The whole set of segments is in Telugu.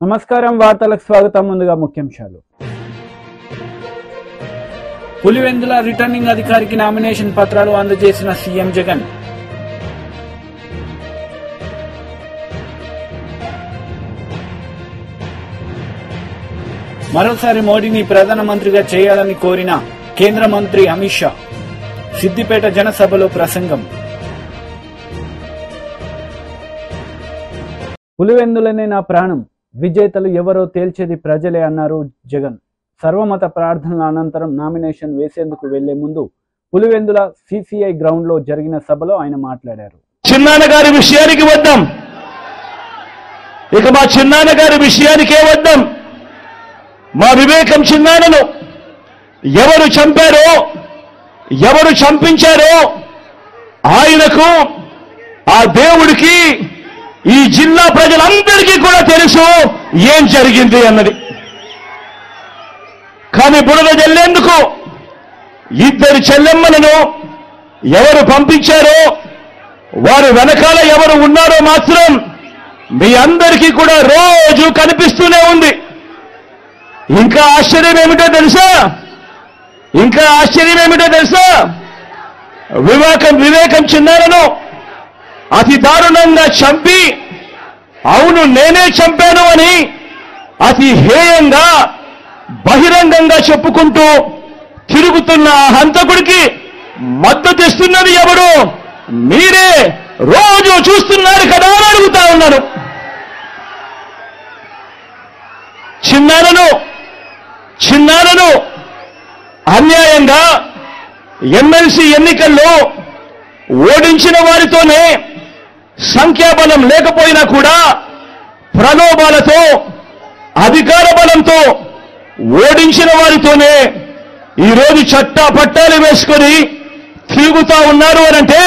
నమస్కారం వార్తలకు స్వాగతం. ముందుగా ముఖ్యాంశాలు. పులివెందుల రిటర్నింగ్ అధికారికి నామినేషన్ పత్రాలు అందజేసిన సీఎం జగన్. మరోసారి మోడీని ప్రధానమంత్రిగా చేయాలని కోరిన కేంద్ర మంత్రి అమిత్ షా. సిద్దిపేట జనసభలో ప్రసంగం. పులివెందులనే నా ప్రాణం, విజేతలు ఎవరో తేల్చేది ప్రజలే అన్నారు జగన్. సర్వమత ప్రార్థనల అనంతరం నామినేషన్ వేసేందుకు వెళ్లే ముందు పులివెందుల సిసిఐ గ్రౌండ్ లో జరిగిన సభలో ఆయన మాట్లాడారు. చిన్నాన్న గారి విషయానికి వద్దాం. ఇక మా చిన్నాన్న గారి విషయానికే వద్దాం. మా వివేకం చిన్నాన్నను ఎవరు చంపారో, ఎవరు చంపించారో ఆయనకు, ఆ దేవుడికి, ఈ జిల్లా ప్రజలందరికీ కూడా తెలుసు ఏం జరిగింది అన్నది. కానీ బురద జల్లేందుకు ఇద్దరు చెల్లెమ్మలను ఎవరు పంపించారో, వారు వెనకాల ఎవరు ఉన్నారో మాత్రం మీ అందరికీ కూడా రోజు కనిపిస్తూనే ఉంది. ఇంకా ఆశ్చర్యం ఏమిటో తెలుసా, వివేకం చిన్నారను అతి దారుణంగా చంపి, అవును నేనే చంపాను అని అతి హేయంగా బహిరంగంగా చెప్పుకుంటూ తిరుగుతున్న ఆ హంతకుడికి మద్దతు ఇస్తున్నది ఎవరు? మీరే. రోజు చూస్తున్నారు కదా అని అడుగుతా ఉన్నాను. చిన్నారను అన్యాయంగా ఎమ్మెల్సీ ఎన్నికల్లో ఓడించిన వారితోనే, సంఖ్యాబలం లేకపోయినా కూడా ప్రలోభాలతో, అధికార బలంతో ఓడించిన వారితోనే ఈరోజు పట్టాలు వేసుకొని తిరుగుతా ఉన్నారు అనంటే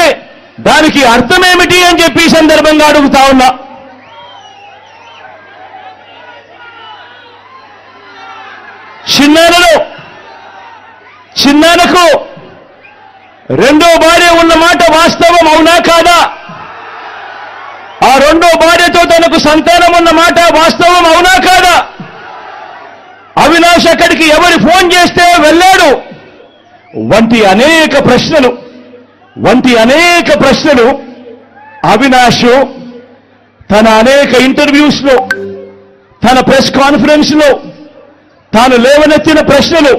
దానికి అర్థమేమిటి అని చెప్పి ఈ సందర్భంగా అడుగుతా ఉన్నా. చిన్నానకు రెండో భార్య ఉన్న మాట వాస్తవం అవునా కాదా? ఆ రెండో భార్యతో తనకు సంతానం ఉన్న మాట వాస్తవం అవునా కాదా? అవినాష్ అక్కడికి ఎవరు ఫోన్ చేస్తే వెళ్ళాడు వంటి అనేక ప్రశ్నలు అవినాష్ తన అనేక ఇంటర్వ్యూస్ లో, తన ప్రెస్ కాన్ఫరెన్స్ లో తాను లేవనెత్తిన ప్రశ్నలు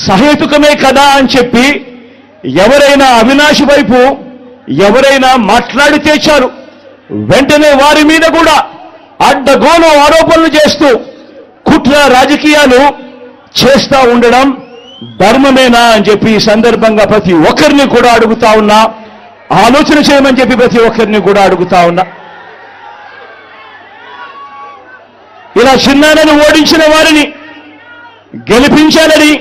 సహేతుకమే కదా అని చెప్పి ఎవరైనా అవినాష్ వైపు ఎవరైనా మాట్లాడితే చాలు వెంటనే వారి మీద కూడా అడ్డగోలు ఆరోపణలు చేస్తూ కుట్ర రాజకీయాలు చేస్తా ఉండడం ధర్మమేనా అని చెప్పి ఈ సందర్భంగా ప్రతి ఒక్కరిని కూడా అడుగుతా ఉన్నా. ఆలోచన చేయమని చెప్పి ప్రతి ఒక్కరిని కూడా అడుగుతా ఉన్నా. ఇలా చిన్నాన్నను ఓడించిన వారిని గెలిపించాలని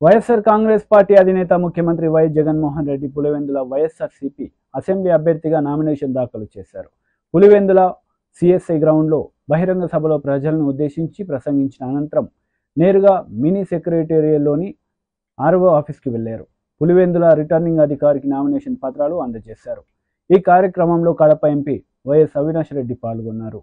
వైఎస్ఆర్ కాంగ్రెస్ పార్టీ అధినేత ముఖ్యమంత్రి వైఎస్ జగన్మోహన్ రెడ్డి పులివెందుల వైఎస్ఆర్సీపీ అసెంబ్లీ అభ్యర్థిగా నామినేషన్ దాఖలు చేశారు. పులివెందుల సిఎస్ఐ గ్రౌండ్లో బహిరంగ సభలో ప్రజలను ఉద్దేశించి ప్రసంగించిన అనంతరం నేరుగా మినీ సెక్రటేరియల్లోని ఆర్ఓ ఆఫీస్కి వెళ్లారు. పులివెందుల రిటర్నింగ్ అధికారికి నామినేషన్ పత్రాలు అందజేశారు. ఈ కార్యక్రమంలో కడప ఎంపీ వైఎస్ అవినాష్ రెడ్డి పాల్గొన్నారు.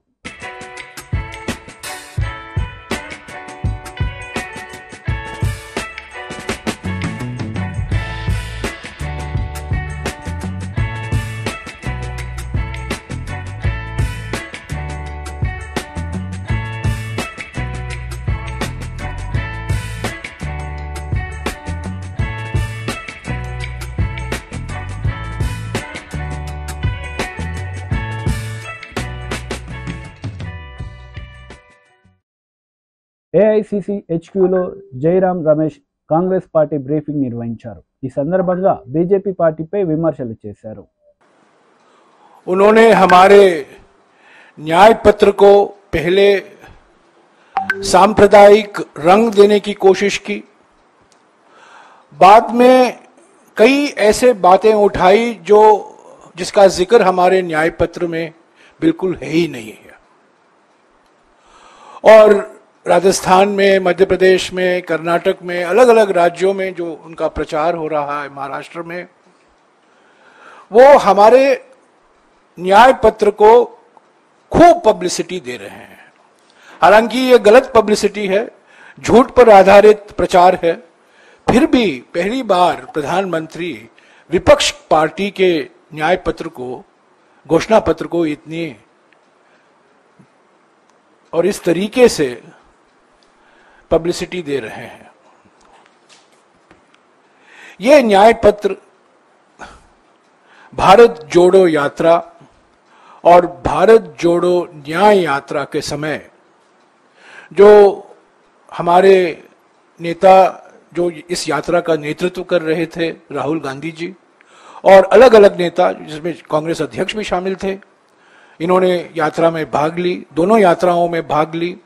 ఏఐసిసి హెచ్క్యూలో జైరాం రమేష్ కాంగ్రెస్ పార్టీ బ్రీఫింగ్ నిర్వహించారు. ఈ సందర్భంగా బీజేపీ పార్టీపై విమర్శలు చేశారు. उन्होंने हमारे न्याय पत्र को पहले सांप्रदायिक रंग देने की कोशिश की, बाद में कई ऐसे बातें उठाई जिसका जिक्र हमारे न्याय पत्र में बिल्कुल है ही नहीं है. और राजस्थान में, मध्य प्रदेश में, कर्नाटक में, अलग अलग राज्यों में जो उनका प्रचार हो रहा है, महाराष्ट्र में, वो हमारे न्याय पत्र को खूब पब्लिसिटी दे रहे हैं. हालांकि ये गलत पब्लिसिटी है, झूठ पर आधारित प्रचार है, फिर भी पहली बार प्रधानमंत्री विपक्ष पार्टी के न्याय पत्र को, घोषणा पत्र को इतनी और इस तरीके से पब्लिसिटी दे रहे हैं। यह न्याय पत्र भारत जोड़ो यात्रा और भारत जोड़ो न्याय यात्रा के समय जो हमारे नेता जो इस यात्रा का नेतृत्व कर रहे थे, राहुल गांधी जी, और अलग अलग नेता जिसमें कांग्रेस अध्यक्ष भी शामिल थे, इन्होंने यात्रा में भाग ली, दोनों यात्राओं में भाग ली।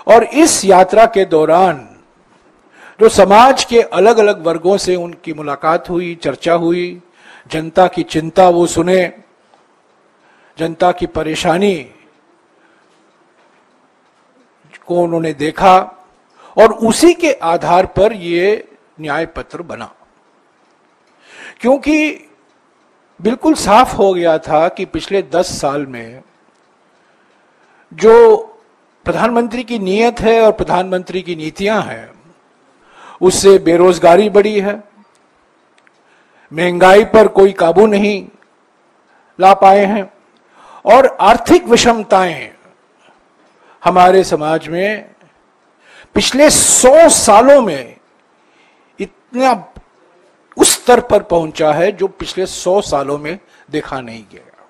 और इस यात्रा के दौरान जो समाज के अलग अलग वर्गों से उनकी मुलाकात हुई, चर्चा हुई, जनता की चिंता वो सुने, जनता की परेशानी को उन्होंने देखा और उसी के आधार पर ये न्याय पत्र बना। क्योंकि बिल्कुल साफ हो गया था कि पिछले 10 साल में जो प्रधानमंत्री की नीयत है और प्रधानमंत्री की नीतियां हैं, उससे बेरोजगारी बढ़ी है, महंगाई पर कोई काबू नहीं ला पाए हैं और आर्थिक विषमताएं हमारे समाज में पिछले 100 सालों में इतना उस स्तर पर पहुंचा है जो पिछले 100 सालों में देखा नहीं गया।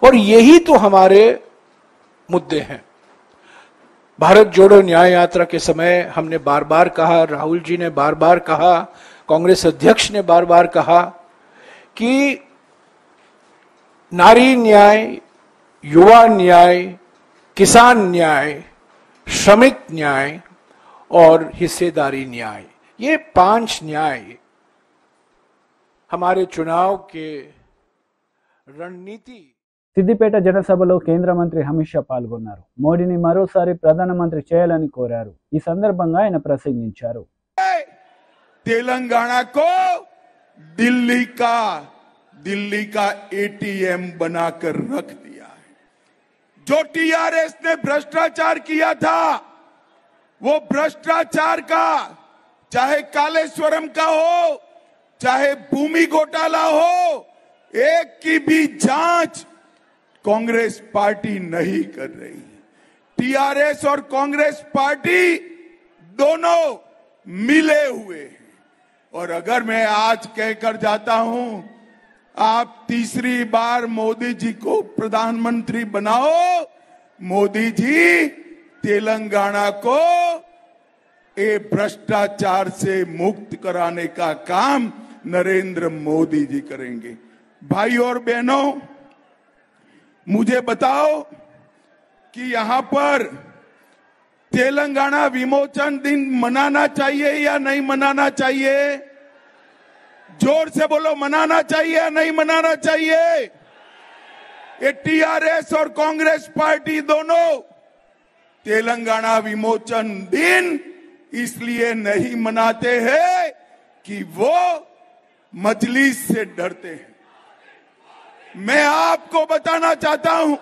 और यही तो हमारे मुद्दे हैं। भारत जोड़ो न्याय यात्रा के समय हमने बार बार कहा, राहुल जी ने बार बार कहा, कांग्रेस अध्यक्ष ने बार बार कहा कि नारी न्याय, युवा न्याय, किसान न्याय, श्रमिक न्याय और हिस्सेदारी न्याय, ये 5 न्याय हमारे चुनाव के रणनीति। సిద్దిపేట జనసభలో కేంద్ర మంత్రి అమిత్ షా పాల్గొన్నారు. మోడీని మరోసారి ప్రధానమంత్రి చేయాలని కోరారు. ఈ సందర్భంగా ఆయన ప్రసంగించారు. तेलंगाना को दिल्ली का एटीएम बनाकर रख दिया है। जो टीआरएस ने भ्रष्टाचार किया था, वो भ्रष्टाचार का, चाहे कालेश्वरम का हो, चाहे भूमि घोटाला हो, एक की भी जांच कांग्रेस पार्टी नहीं कर रही। टीआरएस और कांग्रेस पार्टी दोनों मिले हुए हैं। और अगर मैं आज कहकर जाता हूं, आप तीसरी बार मोदी जी को प्रधानमंत्री बनाओ, मोदी जी तेलंगाना को ये भ्रष्टाचार से मुक्त कराने का काम नरेंद्र मोदी जी करेंगे। भाई और बहनों, मुझे बताओ कि यहां पर तेलंगाना विमोचन दिन मनाना चाहिए या नहीं मनाना चाहिए? जोर से बोलो, मनाना चाहिए या नहीं मनाना चाहिए? ये टीआरएस और कांग्रेस पार्टी दोनों तेलंगाना विमोचन दिन इसलिए नहीं मनाते हैं कि वो मजलिस से डरते हैं। मैं आपको बताना चाहता हूं,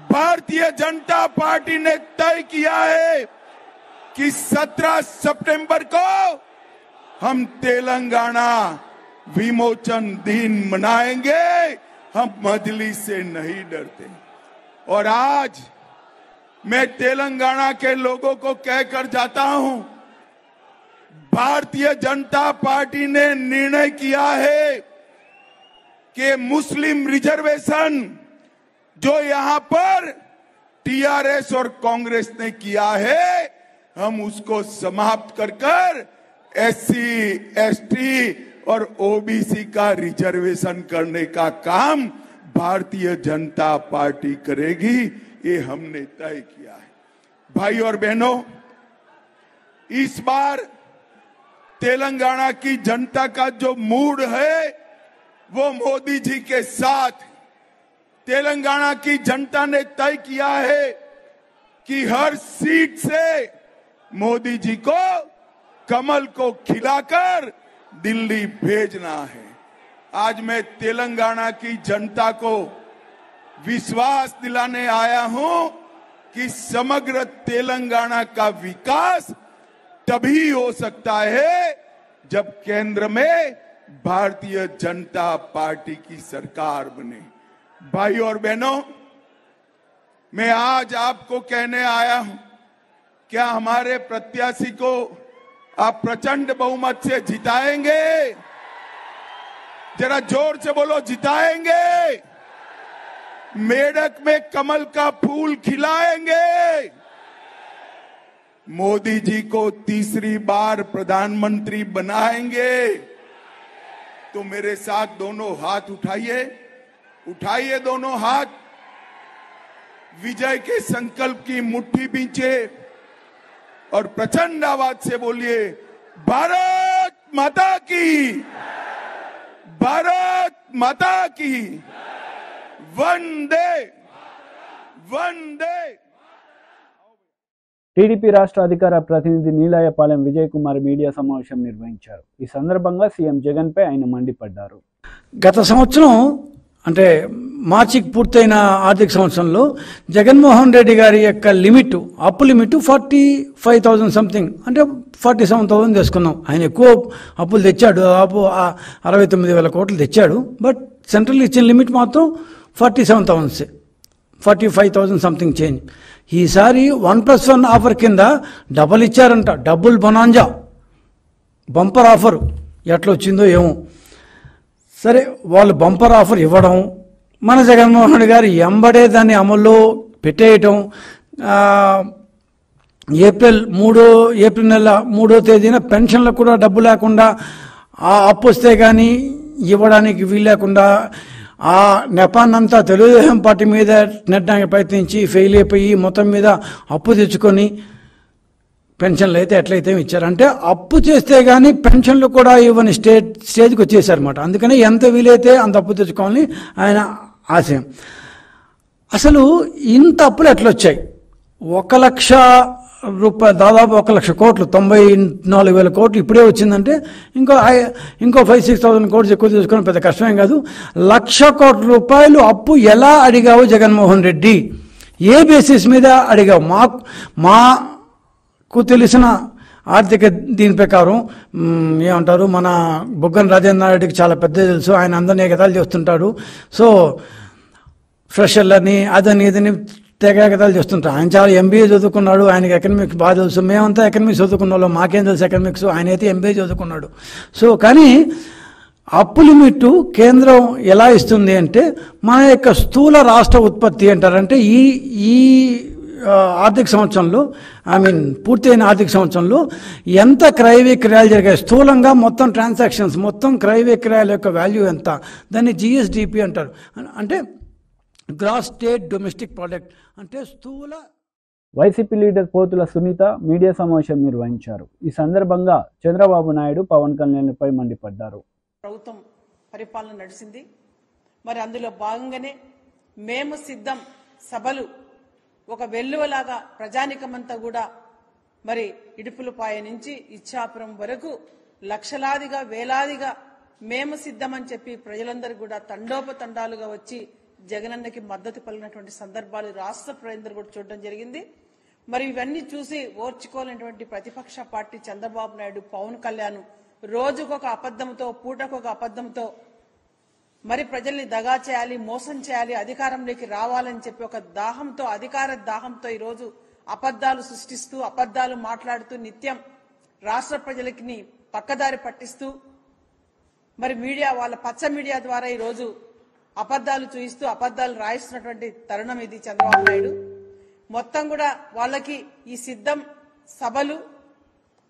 भारतीय जनता पार्टी ने तय किया है कि 17 सितंबर को हम तेलंगाना विमोचन दिन मनाएंगे, हम मजलिस से नहीं डरते। और आज मैं तेलंगाना के लोगों को कहकर जाता हूं, भारतीय जनता पार्टी ने निर्णय किया है कि मुस्लिम रिजर्वेशन जो यहां पर टीआरएस और कांग्रेस ने किया है, हम उसको समाप्त कर एससी, एसटी और ओबीसी का रिजर्वेशन करने का काम भारतीय जनता पार्टी करेगी। ये हमने तय किया है। भाई और बहनों, इस बार तेलंगाना की जनता का जो मूड है वो मोदी जी के साथ। तेलंगाना की जनता ने तय किया है कि हर सीट से मोदी जी को कमल को खिलाकर दिल्ली भेजना है। आज मैं तेलंगाना की जनता को विश्वास दिलाने आया हूं कि समग्र तेलंगाना का विकास तभी हो सकता है जब केंद्र में भारतीय जनता पार्टी की सरकार बने। भाई और बहनों, मैं आज आपको कहने आया हूं, क्या हमारे प्रत्याशी को आप प्रचंड बहुमत से जिताएंगे? जरा जोर से बोलो, जिताएंगे? मेढक में कमल का फूल खिलाएंगे? मोदी जी को तीसरी बार प्रधानमंत्री बनाएंगे? तो मेरे साथ दोनों हाथ उठाइए, उठाइए दोनों हाथ, विजय के संकल्प की मुट्ठी बींचे और प्रचंड आवाज से बोलिए, भारत माता की, भारत माता की, वंदे वंदे। టీడీపీ రాష్ట్ర అధికార ప్రతినిధి నీలాయపాలెం విజయ్ కుమార్ మీడియా సమావేశం నిర్వహించారు. ఈ సందర్భంగా సీఎం జగన్ పై ఆయన మండిపడ్డారు. గత సంవత్సరం అంటే మార్చికి పూర్తయిన ఆర్థిక సంవత్సరంలో జగన్మోహన్ రెడ్డి గారి యొక్క లిమిట్, అప్పు లిమిట్ 45,000 సంథింగ్, అంటే 47,000 తీసుకున్నాం. ఆయన ఎక్కువ అప్పులు తెచ్చాడు, అప్పు 69,000 కోట్లు తెచ్చాడు. బట్ సెంట్రల్ ఇచ్చిన లిమిట్ మాత్రం 47,000, 45,000 సంథింగ్ చేంజ్. ఈసారి 1+1 ఆఫర్ కింద డబల్ ఇచ్చారంట, డబుల్ బొనాంజా బంపర్ ఆఫర్. ఎట్లా వచ్చిందో ఏమో. సరే, వాళ్ళు బంపర్ ఆఫర్ ఇవ్వడం, మన జగన్మోహన్ రెడ్డి గారు ఎంబడే దాన్ని అమల్లో పెట్టేయటం. ఏప్రిల్ నెల 3వ తేదీన పెన్షన్లకు కూడా డబ్బు లేకుండా, ఆ అప్పు వస్తే కానీ ఇవ్వడానికి వీలు లేకుండా ఆ నెపాన్నంతా తెలుగుదేశం పార్టీ మీద నెట్టడానికి ప్రయత్నించి ఫెయిల్ అయిపోయి మొత్తం మీద అప్పు తెచ్చుకొని పెన్షన్లు అయితే ఎట్లయితే ఇచ్చారంటే, అప్పు చేస్తే కానీ పెన్షన్లు కూడా ఇవ్వని స్టేజ్కి వచ్చేసారన్నమాట. అందుకని ఎంత వీలైతే అంత అప్పు తెచ్చుకోవాలని ఆయన ఆశయం. అసలు ఇంత అప్పులు ఎట్లా వచ్చాయి? 1,00,000 రూపాయలు, దాదాపు 1,00,000 కోట్లు, 94,000 కోట్లు ఇప్పుడే వచ్చిందంటే ఇంకో 5,000-6,000 కోట్లు ఎక్కువ తీసుకోవడం పెద్ద కష్టమేం కాదు. 1,00,000 కోట్ల రూపాయలు అప్పు ఎలా అడిగావు జగన్మోహన్ రెడ్డి? ఏ బేసిస్ మీద అడిగావు? మాకు తెలిసిన ఆర్థిక దీని ప్రకారం ఏమంటారు, మన బుగ్గన రాజేంద్ర రెడ్డికి చాలా పెద్ద తెలుసు, ఆయన అందరినీ ఎగతాళి చేస్తుంటాడు. సో ఫ్రెషర్లని అదని ఇదని తెగతాలు చేస్తుంటారు. ఆయన చాలా ఎంబీఏ చదువుకున్నాడు, ఆయనకి ఎకనామిక్స్ బాగా తెలుసు. మేమంతా ఎకనామిక్స్ చదువుకున్న వాళ్ళం, మాకేం తెలుసు ఎకనామిక్స్, ఆయన అయితే ఎంబీఏ చదువుకున్నాడు. సో కానీ అప్పు లిమిట్ కేంద్రం ఎలా ఇస్తుంది అంటే, మన యొక్క స్థూల రాష్ట్ర ఉత్పత్తి అంటారంటే ఈ ఆర్థిక సంవత్సరంలో, పూర్తయిన ఆర్థిక సంవత్సరంలో ఎంత క్రయ విక్రయాలు జరిగాయి, స్థూలంగా మొత్తం ట్రాన్సాక్షన్స్, మొత్తం క్రయ విక్రయాల యొక్క వాల్యూ ఎంత, దాన్ని జిఎస్డిపి అంటారు. అంటే గ్రాస్ స్టేట్ డొమెస్టిక్ ప్రొడక్ట్, అంటే స్థూల. వైసీపీ లీడర్ పోతుల సునీత మీడియా సమావేశం నిర్వహించారు. ఈ సందర్భంగా చంద్రబాబు నాయుడు పవన్ కళ్యాణ్పై మండిపడ్డారు. ప్రభుత్వం పరిపాలన నడిచింది, మరి అందులో భాగంగానే మేము సిద్ధం సభలు ఒక వెల్లువలాగా ప్రజానికమంతా కూడా మరి ఇడుపులపాయ నుంచి ఇచ్చాపురం వరకు లక్షలాదిగా వేలాదిగా మేము సిద్ధమని చెప్పి ప్రజలందరూ కూడా తండోపతండాలుగా వచ్చి జగనన్నకి మద్దతు పలికినటువంటి సందర్భాలు రాష్ట్ర ప్రజలందరూ కూడా చూడడం జరిగింది. మరి ఇవన్నీ చూసి ఓర్చుకోలేనటువంటి ప్రతిపక్ష పార్టీ చంద్రబాబు నాయుడు, పవన్ కళ్యాణ్ రోజుకొక అబద్ధంతో, పూటకొక అబద్ధంతో మరి ప్రజల్ని దగా చేయాలి, మోసం చేయాలి, అధికారంలోకి రావాలని చెప్పి ఒక దాహంతో, అధికార దాహంతో ఈరోజు అబద్దాలు సృష్టిస్తూ, అబద్దాలు మాట్లాడుతూ నిత్యం రాష్ట్ర ప్రజలకి పక్కదారి పట్టిస్తూ మరి మీడియా, వాళ్ళ పచ్చ మీడియా ద్వారా ఈరోజు అబద్దాలు చూయిస్తూ అబద్దాలు రాయిస్తున్నటువంటి తరుణం ఇది చంద్రబాబు నాయుడు. మొత్తం కూడా వాళ్ళకి ఈ సిద్ధం సభలు,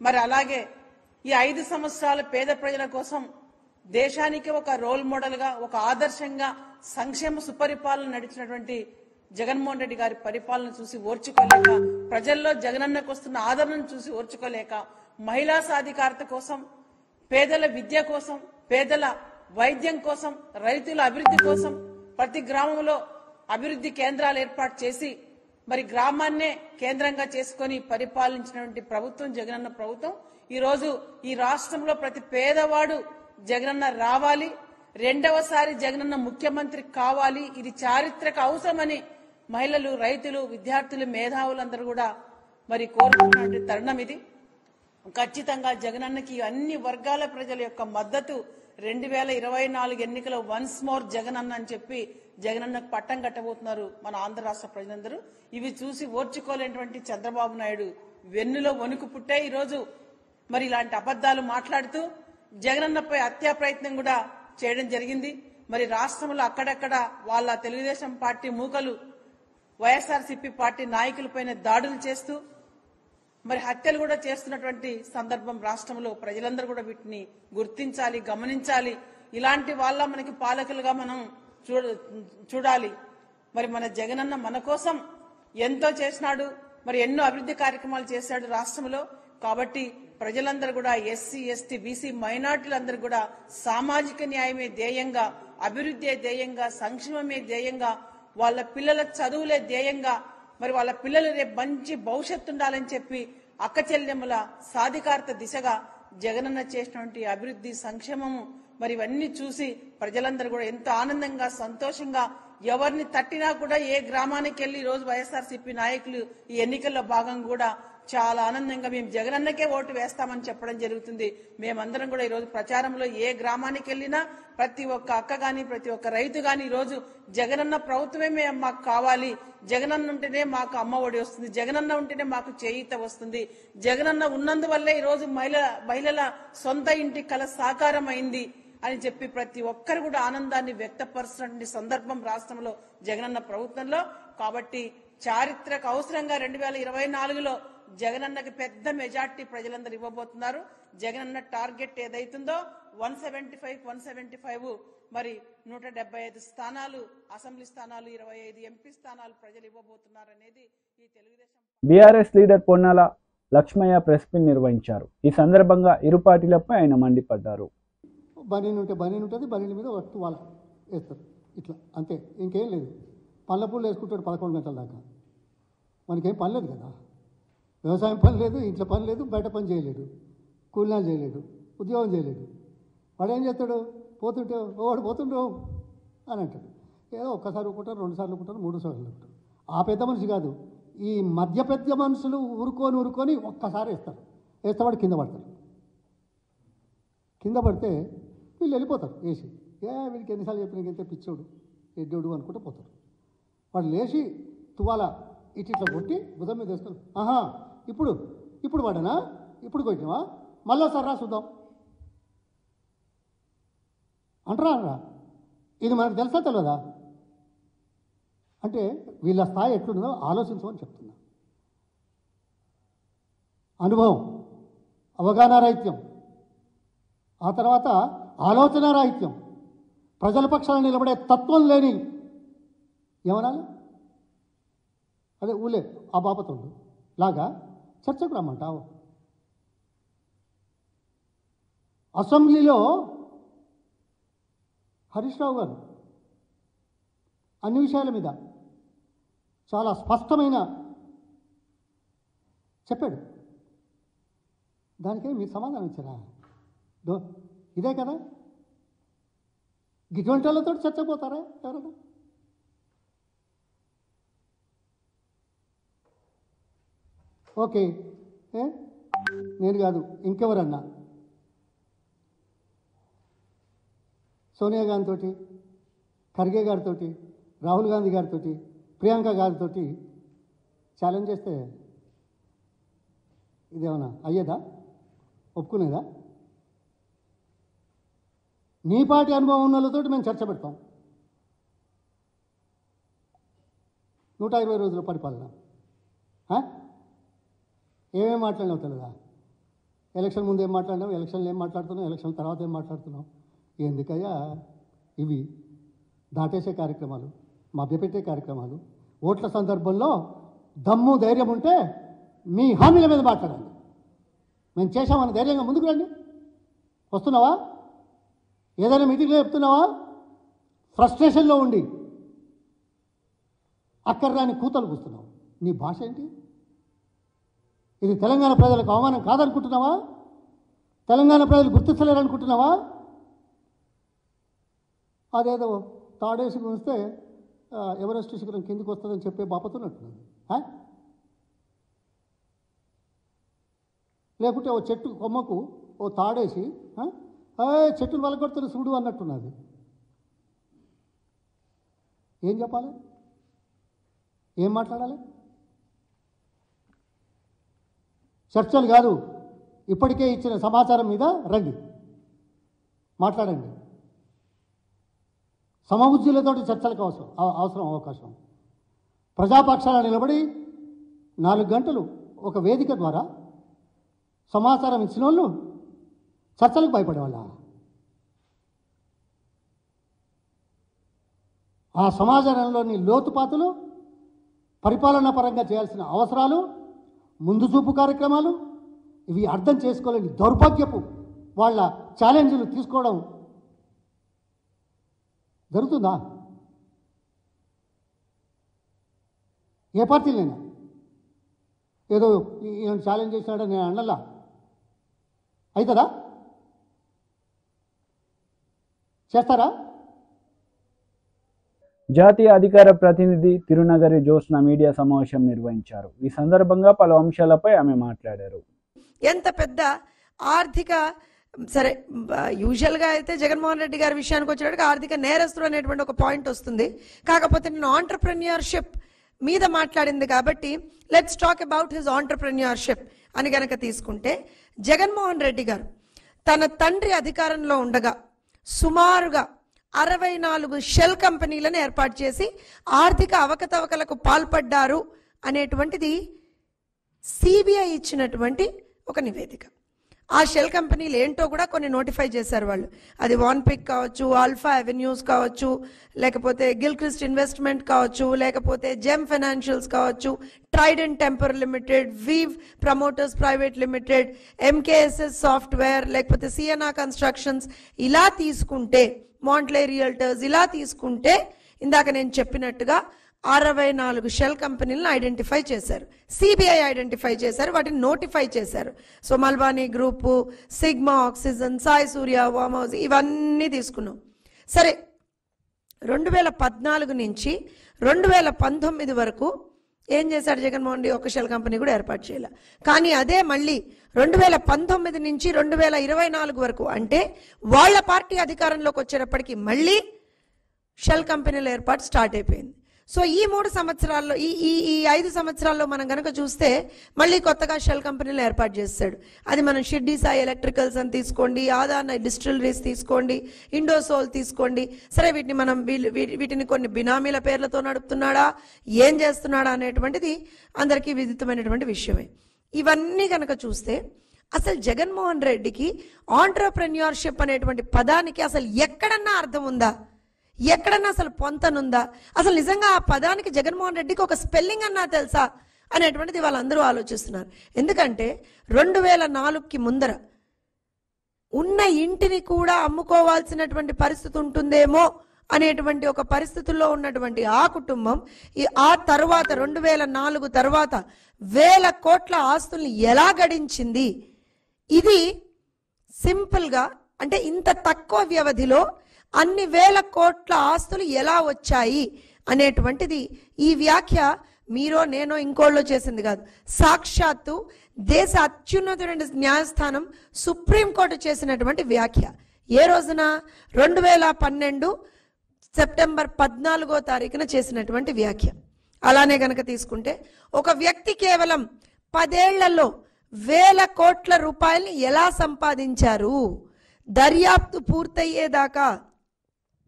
మరి అలాగే ఈ 5 సంవత్సరాల పేద ప్రజల కోసం దేశానికి ఒక రోల్ మోడల్ గా, ఒక ఆదర్శంగా సంక్షేమ సుపరిపాలన నడిచినటువంటి జగన్మోహన్ రెడ్డి గారి పరిపాలన చూసి ఓర్చుకోలేక, ప్రజల్లో జగనన్నకు వస్తున్న ఆదరణను చూసి ఓర్చుకోలేక, మహిళా సాధికారత కోసం, పేదల విద్య కోసం, పేదల వైద్యం కోసం, రైతుల అభివృద్ధి కోసం ప్రతి గ్రామంలో అభివృద్ధి కేంద్రాలు ఏర్పాటు చేసి మరి గ్రామాన్నే కేంద్రంగా చేసుకుని పరిపాలించినటువంటి ప్రభుత్వం జగనన్న ప్రభుత్వం. ఈ రోజు ఈ రాష్ట్రంలో ప్రతి పేదవాడు జగనన్న రావాలి, రెండవసారి జగనన్న ముఖ్యమంత్రి కావాలి, ఇది చారిత్రక అవసరమని మహిళలు, రైతులు, విద్యార్థులు, మేధావులందరూ కూడా మరి కోరుకున్నటువంటి తరుణం ఇది. ఖచ్చితంగా జగనన్నకి అన్ని వర్గాల ప్రజల యొక్క మద్దతు 2024 ఎన్నికల వన్స్ మోర్ జగనన్న అని చెప్పి జగనన్నకు పట్టం కట్టబోతున్నారు మన ఆంధ్ర రాష్ట్ర ప్రజలందరూ. ఇవి చూసి ఓర్చుకోలేనటువంటి చంద్రబాబు నాయుడు వెన్నులో వణుకు పుట్టే ఈరోజు మరి ఇలాంటి అబద్దాలు మాట్లాడుతూ జగనన్నపై హత్యా ప్రయత్నం కూడా చేయడం జరిగింది. మరి రాష్ట్రంలో అక్కడక్కడ వాళ్ళ తెలుగుదేశం పార్టీ మూకలు వైఎస్ఆర్సీపీ పార్టీ నాయకులపైన దాడులు చేస్తూ మరి హత్యలు కూడా చేస్తున్నటువంటి సందర్భం రాష్ట్రంలో ప్రజలందరూ కూడా వీటిని గుర్తించాలి, గమనించాలి. ఇలాంటి వాళ్ళ మనకి పాలకులుగా మనం చూడాలి. మరి మన జగనన్న మన కోసం ఎంతో చేసినాడు, మరి ఎన్నో అభివృద్ధి కార్యక్రమాలు చేశాడు రాష్ట్రంలో. కాబట్టి ప్రజలందరూ కూడా ఎస్సీ, ఎస్టీ, బీసీ, మైనార్టీలందరూ కూడా సామాజిక న్యాయమే ధ్యేయంగా, అభివృద్ధి ధ్యేయంగా, సంక్షేమమే ధ్యేయంగా, వాళ్ళ పిల్లల చదువులే ధ్యేయంగా, మరి వాళ్ళ పిల్లలు రేపు మంచి భవిష్యత్తు ఉండాలని చెప్పి అక్క చెల్లెమ్మల సాధికారత దిశగా జగనన్న చేసినటువంటి అభివృద్ధి, సంక్షేమము మరి ఇవన్నీ చూసి ప్రజలందరూ కూడా ఎంతో ఆనందంగా, సంతోషంగా, ఎవరిని తట్టినా కూడా ఏ గ్రామానికి వెళ్లి ఈ రోజు వైఎస్ఆర్సీపీ నాయకులు ఈ ఎన్నికల్లో భాగంగా కూడా చాలా ఆనందంగా మేము జగనన్నకే ఓటు వేస్తామని చెప్పడం జరుగుతుంది. మేమందరం కూడా ఈ రోజు ప్రచారంలో ఏ గ్రామానికి వెళ్ళినా ప్రతి ఒక్క అక్క గాని, ప్రతి ఒక్క రైతు గాని ఈ రోజు జగనన్న ప్రభుత్వమే మాకు కావాలి, జగనన్న ఉంటేనే మాకు అమ్మ ఒడి వస్తుంది, జగనన్న ఉంటేనే మాకు చేయూత వస్తుంది, జగనన్న ఉన్నందువల్లే ఈ రోజు మహిళల సొంత ఇంటి కల సాకారం అయింది అని చెప్పి ప్రతి ఒక్కరు కూడా ఆనందాన్ని వ్యక్తపరుస్తున్న సందర్భం రాష్ట్రంలో జగనన్న ప్రభుత్వంలో. కాబట్టి చారిత్రక అవసరంగా 2024లో జగనన్నకి పెద్ద మెజార్టీ ప్రజలందరూ ఇవ్వబోతున్నారు. జగనన్న టార్గెట్ ఏదైతుందో 175 మరి 175 స్థానాలు అసెంబ్లీ స్థానాలు, 25 ఎంపీ స్థానాలు ప్రజలు ఇవ్వబోతున్నారు అనేది ఈ Telugu Desam. BRS leader Ponnala Lakshmaiah press meet నిర్వహించారు. ఈ సందర్భంగా ఇరు పార్టీలపై ఆయన మండిపడ్డారు. బనీన్ ఉంటుంది, బనీన్ మీద వస్తు వాళ్ళు వేస్తారు, ఇట్లా అంతే, ఇంకేం లేదు. పళ్ళ పూలు వేసుకుంటాడు 11 గంటల దాకా, మనకేం పని లేదు కదా. వ్యవసాయం పని లేదు, ఇంట్లో పని లేదు, బయట పని చేయలేడు, కూలినాలు చేయలేడు, ఉద్యోగం చేయలేడు. వాడు ఏం చేస్తాడు? పోతుంటే వాడు పోతుండ్రు అని అంటాడు. ఏదో ఒక్కసారి ఊరుకుంటారు, 2 సార్లు ఊరుకుంటారు, 3 సార్లు ఊరుకుంటారు. ఆ పెద్ద మనిషి కాదు, ఈ మధ్య పెద్ద మనుషులు ఊరుకొని ఒక్కసారి వేస్తారు, వేస్తే వాడు కింద పడతారు. కింద పడితే వీళ్ళు వెళ్ళిపోతారు వేసి. వీడికి ఎన్నిసార్లు చెప్పిన ఇంకెంత పిచ్చోడు, ఎడ్డోడు అనుకుంటూ పోతారు. వాడు లేచి తువాల ఇట్లా కొట్టి భుజం మీద వేసుకొని, ఆహా ఇప్పుడు వాడనా, ఇప్పుడు కొట్టినవా, మళ్ళీ సార్ రా చూద్దాం అంటారా? ఇది మనకు తెలుసా తెలియదా? అంటే వీళ్ళ స్థాయి ఎట్లుందో ఆలోచించమని చెప్తున్నా. అనుభవం, అవగాహన రాహిత్యం, ఆ తర్వాత ఆలోచన రాహిత్యం, ప్రజల పక్షాన నిలబడే తత్వం లేని ఏమనాలి, అదే ఊలే ఆ బాపతోళ్ళు లాగా చర్చకు రమ్మంటావు. అసెంబ్లీలో హరీష్ రావు గారు అన్ని విషయాల మీద చాలా స్పష్టమైన చెప్పాడు. దానికే మీరు సమాధానం ఇచ్చారా? ఇదే కదా, ఇటువంటి వాళ్ళతో చర్చపోతారా ఎవరైనా? ఓకే, నేను కాదు ఇంకెవరన్నా సోనియా గాంధీతో, ఖర్గే గారితో, రాహుల్ గాంధీ గారితో, ప్రియాంక గారితో ఛాలెంజ్ చేస్తే ఇదేమన్నా అయ్యేదా? ఒప్పుకునేదా? నీ పార్టీ అనుభవం ఉన్న వాళ్ళతో మేము చర్చ పెడతాం. 120 రోజుల పరిపాలన ఏమేమి మాట్లాడినావు తెలుదా? ఎలక్షన్ ముందు ఏం మాట్లాడినావు, ఎలక్షన్లు ఏం మాట్లాడుతున్నావు, ఎలక్షన్ తర్వాత ఏం మాట్లాడుతున్నావు? ఎందుకయ్యా ఇవి దాటేసే కార్యక్రమాలు, మభ్యపెట్టే కార్యక్రమాలు? ఓట్ల సందర్భంలో దమ్ము ధైర్యం ఉంటే మీ హామీల మీద మాట్లాడండి. మేము చేశామని ధైర్యంగా ముందుకు రండి. వస్తున్నావా? ఏదైనా మీటింగ్లో చెప్తున్నావా? ఫ్రస్ట్రేషన్లో ఉండి అక్కర్రాని కూతలు కూస్తున్నావు. నీ భాష ఏంటి? ఇది తెలంగాణ ప్రజలకు అవమానం కాదనుకుంటున్నావా? తెలంగాణ ప్రజలు గుర్తించలేరనుకుంటున్నావా? అదేదో తాడేసి ఉంచితే ఎవరెస్ట్ శిఖరం కిందికి వస్తుందని చెప్పే బాపతున్నట్టున్నది. లేకుంటే ఓ చెట్టు కొమ్మకు ఓ తాడేసి చెట్టును వలగొడుతున్న చూడు అన్నట్టున్నది. ఏం చెప్పాలి, ఏం మాట్లాడాలి? చర్చలు కాదు, ఇప్పటికే ఇచ్చిన సమాచారం మీద రండి, మాట్లాడండి. సమబుద్ధులతోటి చర్చలకు అవసరం అవకాశం. ప్రజాపక్షాల నిలబడి 4 గంటలు ఒక వేదిక ద్వారా సమాచారం ఇచ్చిన వాళ్ళు చర్చలకు భయపడేవాళ్ళ? ఆ సమాజంలోని లోతుపాతులు, పరిపాలనా పరంగా చేయాల్సిన అవసరాలు, ముందు చూపు కార్యక్రమాలు ఇవి అర్థం చేసుకోలేని దౌర్భాగ్యపు వాళ్ళ ఛాలెంజ్లు తీసుకోవడం జరుగుతుందా? ఏ పార్టీలైనా ఏదో ఈయన ఛాలెంజ్ చేసినాడని నేను అన్నలా అవుతుందా? చేస్తారా? జాతీయ అధికార ప్రతినిధి తిరునగరి జ్యోత్స్న మీడియా సమావేశం నిర్వహించారు. ఈ సందర్భంగా పలు అంశాలపై ఆమె మాట్లాడారు. ఎంత పెద్ద ఆర్థిక సరే యూజువల్గా అయితే జగన్మోహన్ రెడ్డి గారి విషయానికి వచ్చేటప్పుడు ఆర్థిక నేరస్తులు అనేటువంటి ఒక పాయింట్ వస్తుంది. కాకపోతే నేను ఆంటర్ప్రెన్యూర్షిప్ మీద మాట్లాడింది కాబట్టి let's talk about his entrepreneurship అని గనక తీసుకుంటే, జగన్మోహన్ రెడ్డి గారు తన తండ్రి అధికారంలో ఉండగా సుమారుగా 64 షెల్ కంపెనీలను ఏర్పాటు చేసి ఆర్థిక అవకతవకలకు పాల్పడ్డారు అనేటువంటిది సిబిఐ ఇచ్చినటువంటి ఒక నివేదిక. ఆ షెల్ కంపెనీలు ఏంటో కూడా కొన్ని నోటిఫై చేశారు వాళ్ళు. అది వాన్పిక్ కావచ్చు, ఆల్ఫా అవెన్యూస్ కావచ్చు, లేకపోతే గిల్క్రిస్ట్ ఇన్వెస్ట్మెంట్ కావచ్చు, లేకపోతే జెమ్ ఫైనాన్షియల్స్ కావచ్చు, Trident Temper Limited, Weave Promoters Private Limited, MKSS software, లేకపోతే సిఎన్ఆర్ కన్స్ట్రక్షన్స్, ఇలా తీసుకుంటే మాంట్లే రియల్టర్స్, ఇలా తీసుకుంటే ఇందాక నేను చెప్పినట్టుగా 64 షెల్ కంపెనీలను ఐడెంటిఫై చేశారు. సిబిఐ ఐడెంటిఫై చేశారు, వాటిని నోటిఫై చేశారు. సో మల్బానీ group, Sigma Oxygen, Sai Surya, వామ్ హౌస్ ఇవన్నీ తీసుకున్నాం. సరే 2014 నుంచి 2019 వరకు ఏం చేశాడు జగన్మోహన్ రెడ్డి? ఒక షెల్ కంపెనీ కూడా ఏర్పాటు చేయాలి. కానీ అదే మళ్ళీ 2019 నుంచి 2024 వరకు, అంటే వాళ్ళ పార్టీ అధికారంలోకి వచ్చేటప్పటికి మళ్ళీ షెల్ కంపెనీల ఏర్పాటు స్టార్ట్ అయిపోయింది. సో ఈ 3 సంవత్సరాల్లో ఈ 5 సంవత్సరాల్లో మనం కనుక చూస్తే మళ్ళీ కొత్తగా షెల్ కంపెనీలు ఏర్పాటు చేస్తాడు. అది మనం షిర్డీ సాయి ఎలక్ట్రికల్స్ అని తీసుకోండి, ఆదాన డిస్టిలరీస్ తీసుకోండి, ఇండోసోల్ తీసుకోండి. సరే వీటిని కొన్ని బినామీల పేర్లతో నడుపుతున్నాడా, ఏం చేస్తున్నాడా అనేటువంటిది అందరికీ విదితమైనటువంటి విషయమే. ఇవన్నీ కనుక చూస్తే అసలు జగన్మోహన్ రెడ్డికి ఆంటర్ప్రెన్యూర్షిప్ అనేటువంటి పదానికి అసలు ఎక్కడన్నా అర్థం ఉందా? ఎక్కడన్నా అసలు పొంతనుందా? అసలు నిజంగా ఆ పదానికి జగన్మోహన్ రెడ్డికి ఒక స్పెల్లింగ్ అన్నా తెలుసా అనేటువంటిది వాళ్ళందరూ ఆలోచిస్తున్నారు. ఎందుకంటే 2004కి ముందర ఉన్న ఇంటిని కూడా అమ్ముకోవాల్సినటువంటి పరిస్థితి ఉంటుందేమో అనేటువంటి ఒక పరిస్థితుల్లో ఉన్నటువంటి ఆ కుటుంబం ఆ తర్వాత 2004 తర్వాత 1000 కోట్ల ఆస్తుల్ని ఎలా గడించింది? ఇది సింపుల్గా అంటే ఇంత తక్కువ వ్యవధిలో అన్ని 1000 కోట్ల ఆస్తులు ఎలా వచ్చాయి అనేటువంటిది ఈ వ్యాఖ్య మీరో నేనో ఇంకోళ్ళో చేసింది కాదు. సాక్షాత్తు దేశ అత్యున్నతమైన న్యాయస్థానం సుప్రీంకోర్టు చేసినటువంటి వ్యాఖ్య. ఏ రోజున? 2012 సెప్టెంబర్ 14వ తారీఖున చేసినటువంటి వ్యాఖ్య. అలానే గనక తీసుకుంటే ఒక వ్యక్తి కేవలం 10 ఏళ్లలో 1000 కోట్ల రూపాయల్ని ఎలా సంపాదించారు? దర్యాప్తు పూర్తయ్యేదాకా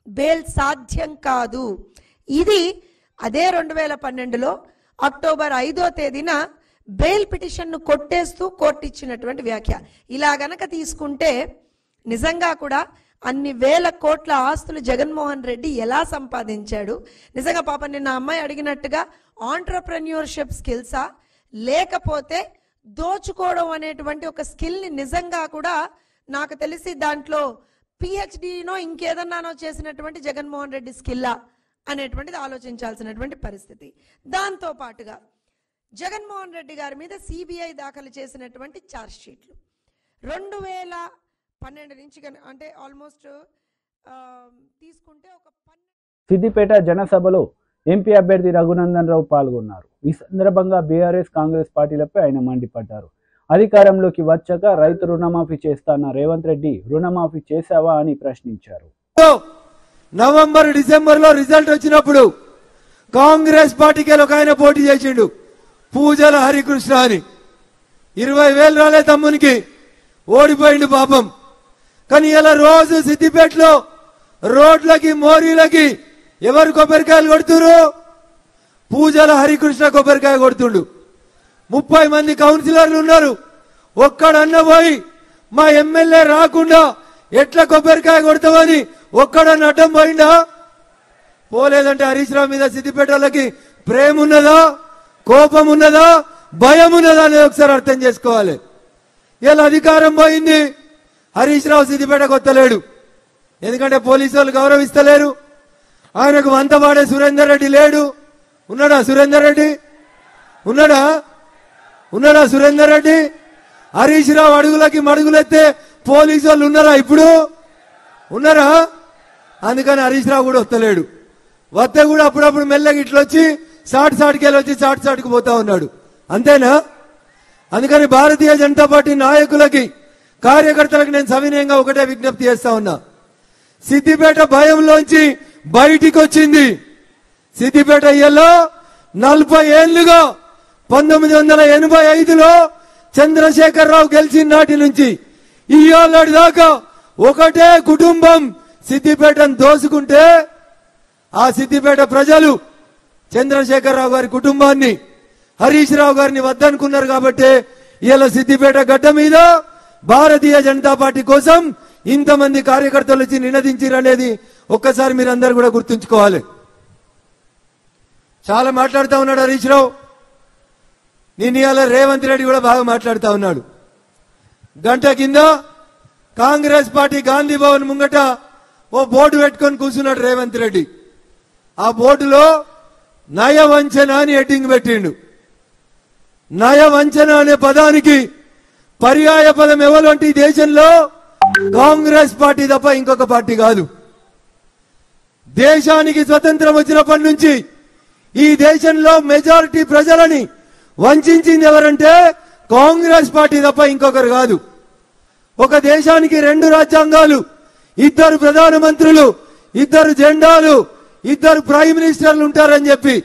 బెయిల్ సాధ్యం కాదు. ఇది అదే 2012లో అక్టోబర్ 5వ తేదీన బెయిల్ పిటిషన్ను కొట్టేస్తూ కోర్టు ఇచ్చినటువంటి వ్యాఖ్య. ఇలా గనక తీసుకుంటే నిజంగా కూడా అన్ని 1000 కోట్ల ఆస్తులు జగన్మోహన్ రెడ్డి ఎలా సంపాదించాడు? నిజంగా పాపం నిన్న అమ్మాయి అడిగినట్టుగా ఆంటర్ప్రెన్యూర్షిప్ స్కిల్సా, లేకపోతే దోచుకోవడం అనేటువంటి ఒక స్కిల్ని నిజంగా కూడా నాకు తెలిసి దాంట్లో పిహెచ్డినో ఇంకేదన్నానో చేసినటువంటి జగన్మోహన్ రెడ్డి స్కిల్లా అనేటువంటిది ఆలోచించాల్సినటువంటి పరిస్థితి. దాంతో పాటుగా జగన్మోహన్ రెడ్డి గారి మీద సిబిఐ దాఖలు చేసినటువంటి ఛార్జ్ షీట్లు 2012 నుంచి అంటే ఆల్మోస్ట్ తీసుకుంటే ఒక సిద్దిపేట జనసభలో ఎంపీ అభ్యర్థి రఘునందన్ రావు పాల్గొన్నారు. ఈ సందర్భంగా బీఆర్ఎస్ కాంగ్రెస్ పార్టీలపై ఆయన మండిపడ్డారు. అధికారంలోకి వచ్చాక రైతు రుణమాఫీ చేస్తాన్న రేవంత్ రెడ్డి రుణమాఫీ చేశావా అని ప్రశ్నించారు. నవంబర్ డిసెంబర్లో రిజల్ట్ వచ్చినప్పుడు కాంగ్రెస్ పార్టీకి ఒక ఆయన పోటీ చేసిండు, పూజల హరికృష్ణ అని. 20,000 రాలే తమ్మునికి, ఓడిపోయిండు పాపం. కానీ ఇలా రోజు సిద్దిపేటలో రోడ్లకి మోరీలకి ఎవరు కొబ్బరికాయలు కొడుతురు? పూజల హరికృష్ణ కొబ్బరికాయ కొడుతుండు. 30 మంది కౌన్సిలర్లు ఉన్నారు. ఒక్కడన్న పోయి మా ఎమ్మెల్యే రాకుండా ఎట్లా కొబ్బరికాయ కొడతామని ఒక్కడన్న అడ్డం పోయిందా? పోలేదంటే హరీష్ రావు మీద సిద్దిపేట వాళ్ళకి ప్రేమ ఉన్నదా, కోపం ఉన్నదా, భయం ఉన్నదా అనేది ఒకసారి అర్థం చేసుకోవాలి. ఇలా అధికారం పోయింది, హరీష్ రావు సిద్దిపేటకు వస్తలేడు. ఎందుకంటే పోలీసు వాళ్ళు గౌరవిస్తలేరు. ఆయనకు వంతవాడే సురేందర్ రెడ్డి లేడు. ఉన్నాడా సురేందర్ రెడ్డి? ఉన్నాడా సురేందర్ రెడ్డి? హరీష్ రావు అడుగులకి మడుగులెత్తే పోలీసు వాళ్ళు ఉన్నారా? ఇప్పుడు ఉన్నారా? అందుకని హరీష్ రావు కూడా వస్తలేడు. వస్తే కూడా అప్పుడప్పుడు మెల్లగా ఇట్లా వచ్చి సాటికి వచ్చి సాటికి పోతా ఉన్నాడు. అంతేనా? అందుకని భారతీయ జనతా పార్టీ నాయకులకి, కార్యకర్తలకు నేను సవినయంగా ఒకటే విజ్ఞప్తి చేస్తా ఉన్నా. సిద్దిపేట భయంలోంచి బయటికి వచ్చింది. సిద్దిపేట ఇయ్యలో 40 ఏళ్లుగా 1985లో చంద్రశేఖరరావు గెలిచిన నాటి నుంచి ఇయ్యాల దాకా ఒకటే కుటుంబం సిద్దిపేటను దోసుకుంటే ఆ సిద్దిపేట ప్రజలు చంద్రశేఖరరావు గారి కుటుంబాన్ని, హరీష్ రావు గారిని వద్దనుకున్నారు. కాబట్టి ఇలా సిద్దిపేట గడ్డ మీద భారతీయ జనతా పార్టీ కోసం ఇంతమంది కార్యకర్తలు వచ్చి నినదించారనేది ఒక్కసారి మీరందరూ కూడా గుర్తుంచుకోవాలి. చాలా మాట్లాడుతూ ఉన్నాడు హరీష్ రావు. నేను ఇవాళ రేవంత్ రెడ్డి కూడా బాగా మాట్లాడుతూ ఉన్నాడు. గంట కింద కాంగ్రెస్ పార్టీ గాంధీ భవన్ ముంగట ఓ బోర్డు పెట్టుకొని కూర్చున్నాడు రేవంత్ రెడ్డి. ఆ బోర్డులో నయవంచన అని హెడ్డింగ్ పెట్టిండు. నయవంచన అనే పదానికి పర్యాయ పదం ఎవరు అంటే ఈ దేశంలో కాంగ్రెస్ పార్టీ తప్ప ఇంకొక పార్టీ కాదు. దేశానికి స్వతంత్రం వచ్చినప్పటి నుంచి ఈ దేశంలో మెజారిటీ ప్రజలని వంచింది ఎవరంటే కాంగ్రెస్ పార్టీ తప్ప ఇంకొకరు కాదు. ఒక దేశానికి 2 రాజ్యాంగాలు, 2 ప్రధానమంత్రులు, 2 జెండాలు, 2 ప్రైమ్ మినిస్టర్లు ఉంటారని చెప్పి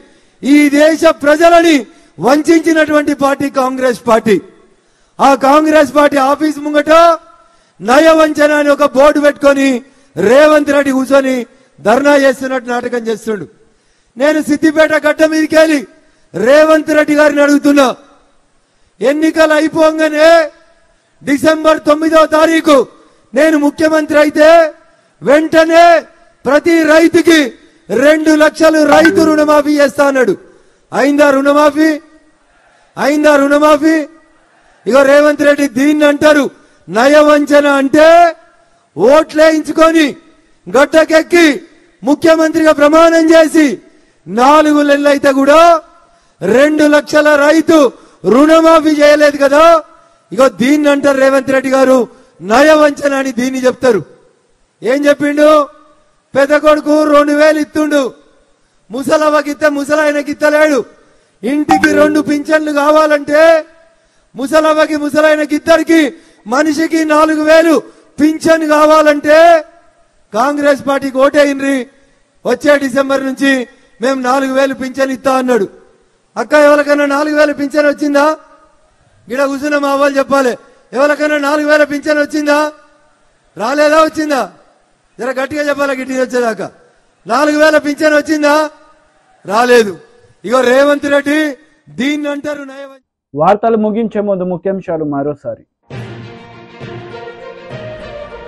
ఈ దేశ ప్రజలని వంచినటువంటి పార్టీ కాంగ్రెస్ పార్టీ. ఆ కాంగ్రెస్ పార్టీ ఆఫీస్ ముంగట నయవంచన అని ఒక బోర్డు పెట్టుకొని రేవంత్ రెడ్డి కూర్చొని ధర్నా చేస్తున్నట్టు నాటకం చేస్తుండు. నేను సిద్దిపేట గడ్డ మీదకి వెళ్ళి రేవంత్ రెడ్డి గారిని అడుగుతున్నా, ఎన్నికలు అయిపోగానే డిసెంబర్ 9వ తారీఖు నేను ముఖ్యమంత్రి అయితే వెంటనే ప్రతి రైతుకి 2 లక్షలు రైతు రుణమాఫీ చేస్తా అన్నాడు. అయిందా రుణమాఫీ? ఇగో రేవంత్ రెడ్డి దీన్ని అంటారు నయవంచన. అంటే ఓట్లేయించుకొని గడ్డకెక్కి ముఖ్యమంత్రిగా ప్రమాణం చేసి 4 నెలలు అయితే కూడా 2 లక్షల రైతు రుణమాఫీ చేయలేదు కదా. ఇగో దీన్ని అంటారు రేవంత్ రెడ్డి గారు నయవంచన అని దీన్ని చెప్తారు. ఏం చెప్పిండు? పెద్ద కొడుకు 2,000 ఇస్తుండు, ముసలవ్వకిస్తే ముసలాయనకి ఇస్తలేడు. ఇంటికి 2 పింఛన్లు కావాలంటే ముసలవ్వకి ముసలాయనకి ఇద్దరికి మనిషికి 4,000 పింఛన్ కావాలంటే కాంగ్రెస్ పార్టీకి ఓటేయండి, వచ్చే డిసెంబర్ నుంచి మేము 4,000 పింఛన్ ఇస్తా అన్నాడు. అక్క ఎవరికైనా 4,000 పింఛన్ వచ్చిందా? గిడ కూర్చున్న మా వాళ్ళు చెప్పాలి, ఎవరికైనా 4,000 పింఛన్ వచ్చిందా? రాలేదా? వచ్చిందా? జర గట్టిగా చెప్పాలి, గిట్టిగా వచ్చేదాకా. 4,000 పింఛన్ వచ్చిందా? రాలేదు. ఇగో రేవంత్ రెడ్డి దీన్ని అంటారు నయవంచన. వార్తలు ముగించే ముందు ముఖ్యాంశాలు మరోసారి.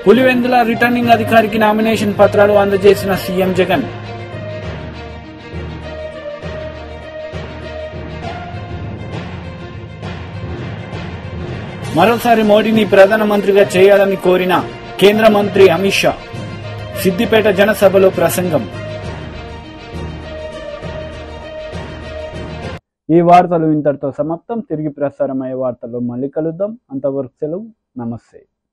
పులివెందుల రిటర్నింగ్ అధికారికి నామినేషన్ పత్రాలు అందజేసిన సీఎం జగన్. మరోసారి మోడీని ప్రధానమంత్రిగా చేయాలని కోరిన కేంద్ర మంత్రి అమిత్ షా. సిద్దిపేట జనసభలో ప్రసంగం. ఈ వార్తలు ఇంతటితో సమాప్తం. తిరిగి ప్రసారమయ్యే వార్తల్లో మళ్ళీ కలుద్దాం. అంతవరకు సెలవు. నమస్తే.